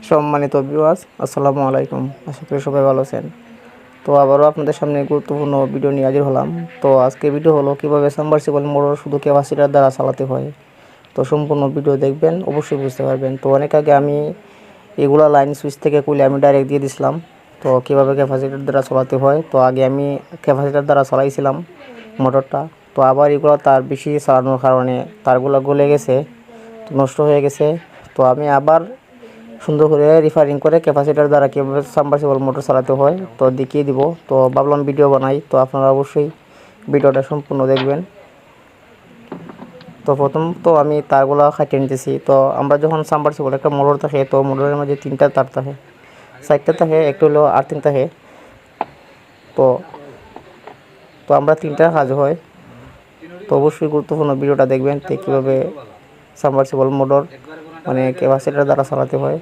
সম্মানিত ভিউয়ার্স, আসসালামু আলাইকুম। আশা করি সবাই ভালো আছেন। তো আবারও আপনাদের সামনে গুরুত্বপূর্ণ ভিডিও নিয়ে হাজির হলাম। তো আজকে ভিডিও হলো কিভাবে সাবমার্সিবল মোটর শুধু ক্যাপাসিটর দ্বারা চালাতে হয়। তো সম্পূর্ণ ভিডিও দেখবেন, অবশ্যই বুঝতে পারবেন। তো অনেক আগে আমি এগুলা লাইন সুইচ থেকে খুলে আমি ডাইরেক্ট দিয়ে দিছিলাম। তো কীভাবে ক্যাপাসিটর দ্বারা চালাতে হয়, তো আগে আমি ক্যাপাসিটর দ্বারা চালাইছিলাম মোটরটা। তো আবার এগুলো তার বেশি চালানোর কারণে তারগুলো গলে গেছে, নষ্ট হয়ে গেছে। তো আমি আবার সুন্দর করে রিফারিং করে ক্যাপাসিটর দ্বারা কীভাবে সাবমার্সিবল মোটর চালাতে হয় তো দেখিয়ে দিব। তো ভাবলাম ভিডিও বানাই, তো আপনারা অবশ্যই ভিডিওটা সম্পূর্ণ দেখবেন। তো প্রথম তো আমি তারগুলো কাটিয়ে নিতেছি। তো আমরা যখন সাবমার্সিবল একটা মোটর থাকে, তো মোটরের মাঝে 3টা তার থাকে, 4টা থাকে, একটু হলো আর্থিং থাকে। তো তো আমরা 3টা কাজ হয়। তো অবশ্যই গুরুত্বপূর্ণ ভিডিওটা দেখবেন, তো কীভাবে সাবমার্সিবল মোটর মানে ক্যাপাসিটর দ্বারা চালাতে হয়।